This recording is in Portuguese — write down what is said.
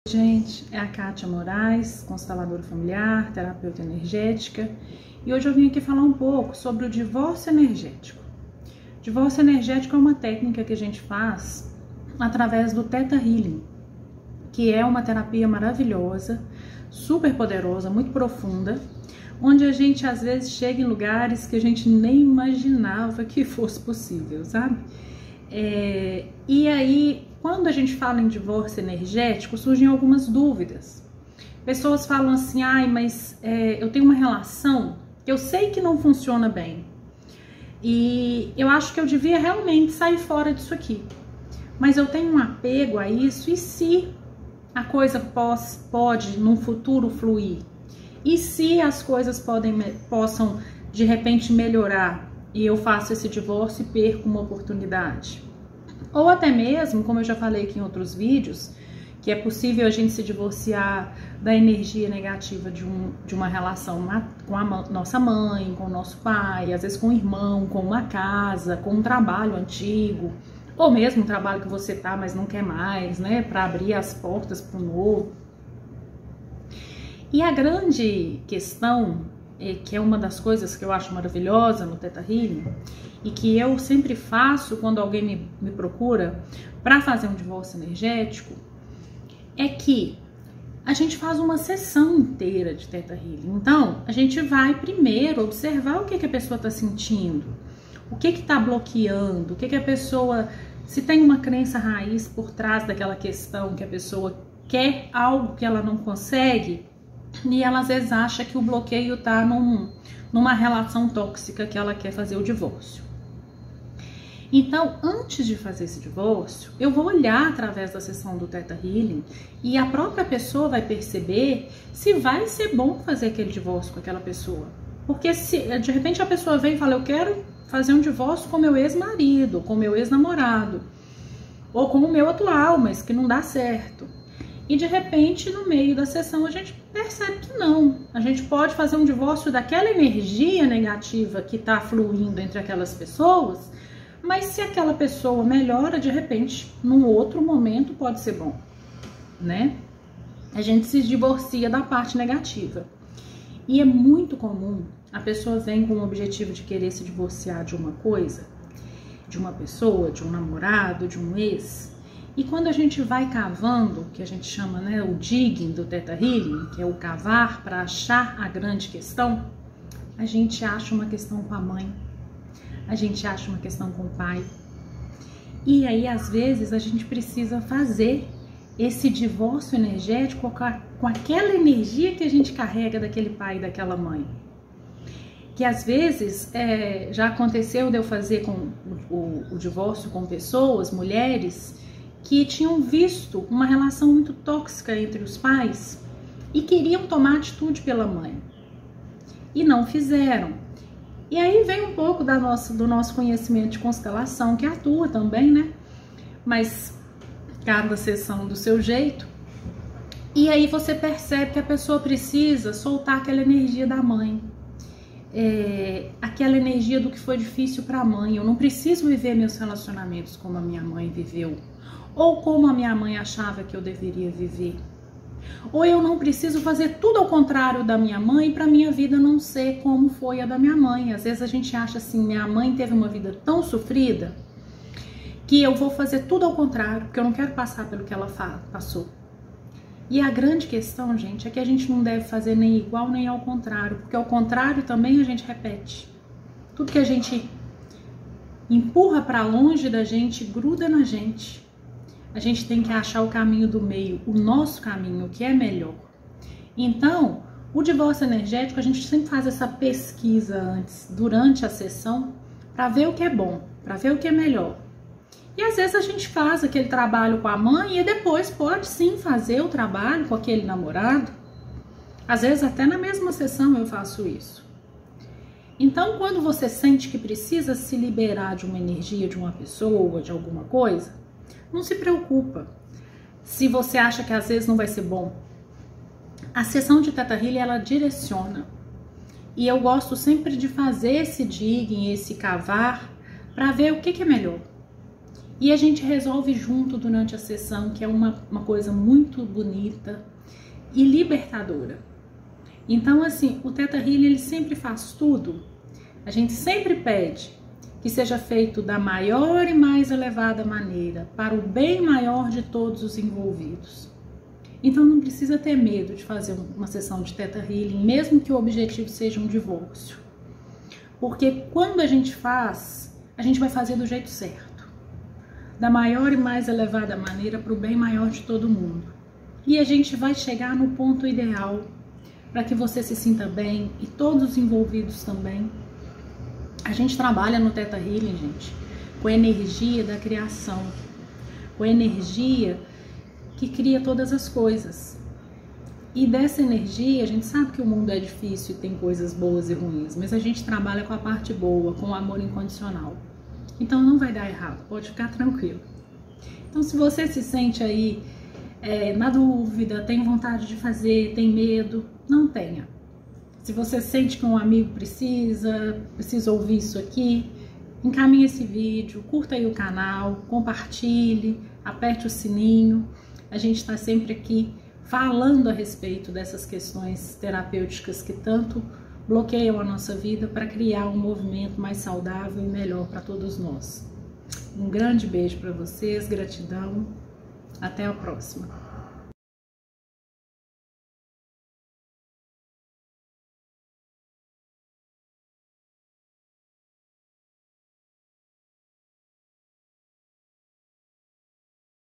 Gente, é a Kátia Moraes, consteladora familiar, terapeuta energética, e hoje eu vim aqui falar um pouco sobre o divórcio energético. Divórcio energético é uma técnica que a gente faz através do Theta Healing, que é uma terapia maravilhosa, super poderosa, muito profunda, onde a gente às vezes chega em lugares que a gente nem imaginava que fosse possível, sabe? E aí, quando a gente fala em divórcio energético, surgem algumas dúvidas. Pessoas falam assim, mas eu tenho uma relação que eu sei que não funciona bem. E eu acho que eu devia realmente sair fora disso aqui. Mas eu tenho um apego a isso, e se a coisa pode, num futuro, fluir? E se as coisas possam, de repente, melhorar e eu faço esse divórcio e perco uma oportunidade? Ou até mesmo, como eu já falei aqui em outros vídeos, que é possível a gente se divorciar da energia negativa de uma relação com a nossa mãe, com o nosso pai, às vezes com o irmão, com uma casa, com um trabalho antigo, ou mesmo um trabalho que você tá, mas não quer mais, né, para abrir as portas para o novo. E a grande questão, que é uma das coisas que eu acho maravilhosa no Theta Healing, e que eu sempre faço quando alguém me procura para fazer um divórcio energético, é que a gente faz uma sessão inteira de Theta Healing. Então, a gente vai primeiro observar o que a pessoa está sentindo, o que está bloqueando, o que a pessoa, se tem uma crença raiz por trás daquela questão, que a pessoa quer algo que ela não consegue, e ela às vezes acha que o bloqueio está numa relação tóxica que ela quer fazer o divórcio. Então, antes de fazer esse divórcio, eu vou olhar através da sessão do Theta Healing e a própria pessoa vai perceber se vai ser bom fazer aquele divórcio com aquela pessoa. Porque se de repente a pessoa vem e fala, eu quero fazer um divórcio com meu ex-marido, com meu ex-namorado, ou com o meu atual, mas que não dá certo. E de repente, no meio da sessão, a gente percebe que não. A gente pode fazer um divórcio daquela energia negativa que está fluindo entre aquelas pessoas, mas se aquela pessoa melhora, de repente, num outro momento pode ser bom, né? A gente se divorcia da parte negativa. E é muito comum a pessoa vem com o objetivo de querer se divorciar de uma coisa, de uma pessoa, de um namorado, de um ex. E quando a gente vai cavando, que a gente chama, né, o digging do Theta Healing, que é o cavar para achar a grande questão, a gente acha uma questão com a mãe, a gente acha uma questão com o pai. E aí, às vezes, a gente precisa fazer esse divórcio energético com aquela energia que a gente carrega daquele pai e daquela mãe. Que às vezes já aconteceu de eu fazer o divórcio com pessoas, mulheres, que tinham visto uma relação muito tóxica entre os pais e queriam tomar atitude pela mãe. E não fizeram. E aí vem um pouco do nosso conhecimento de constelação, que atua também, né? Mas cada sessão do seu jeito. E aí você percebe que a pessoa precisa soltar aquela energia da mãe. Aquela energia do que foi difícil para a mãe. Eu não preciso viver meus relacionamentos como a minha mãe viveu. Ou como a minha mãe achava que eu deveria viver. Ou eu não preciso fazer tudo ao contrário da minha mãe para minha vida não ser como foi a da minha mãe. Às vezes a gente acha assim, minha mãe teve uma vida tão sofrida que eu vou fazer tudo ao contrário, porque eu não quero passar pelo que ela passou. E a grande questão, gente, é que a gente não deve fazer nem igual nem ao contrário, porque ao contrário também a gente repete. Tudo que a gente empurra para longe da gente gruda na gente. A gente tem que achar o caminho do meio, o nosso caminho, o que é melhor. Então, o divórcio energético, a gente sempre faz essa pesquisa antes, durante a sessão, para ver o que é bom, para ver o que é melhor. E às vezes a gente faz aquele trabalho com a mãe e depois pode sim fazer o trabalho com aquele namorado. Às vezes até na mesma sessão eu faço isso. Então, quando você sente que precisa se liberar de uma energia, de uma pessoa, de alguma coisa, não se preocupa se você acha que às vezes não vai ser bom. A sessão de Theta Healing, ela direciona. E eu gosto sempre de fazer esse digging, esse cavar, para ver o que é melhor. E a gente resolve junto durante a sessão, que é uma coisa muito bonita e libertadora. Então, assim, o Theta Healing, ele sempre faz tudo. A gente sempre pede que seja feito da maior e mais elevada maneira, para o bem maior de todos os envolvidos. Então não precisa ter medo de fazer uma sessão de Theta Healing, mesmo que o objetivo seja um divórcio. Porque quando a gente faz, a gente vai fazer do jeito certo, da maior e mais elevada maneira, para o bem maior de todo mundo. E a gente vai chegar no ponto ideal, para que você se sinta bem e todos os envolvidos também. A gente trabalha no Theta Healing, gente, com a energia da criação, com a energia que cria todas as coisas. E dessa energia, a gente sabe que o mundo é difícil e tem coisas boas e ruins, mas a gente trabalha com a parte boa, com o amor incondicional. Então não vai dar errado, pode ficar tranquilo. Então se você se sente aí na dúvida, tem vontade de fazer, tem medo, não tenha. Se você sente que um amigo precisa ouvir isso aqui, encaminhe esse vídeo, curta aí o canal, compartilhe, aperte o sininho. A gente está sempre aqui falando a respeito dessas questões terapêuticas que tanto bloqueiam a nossa vida para criar um movimento mais saudável e melhor para todos nós. Um grande beijo para vocês, gratidão, até a próxima.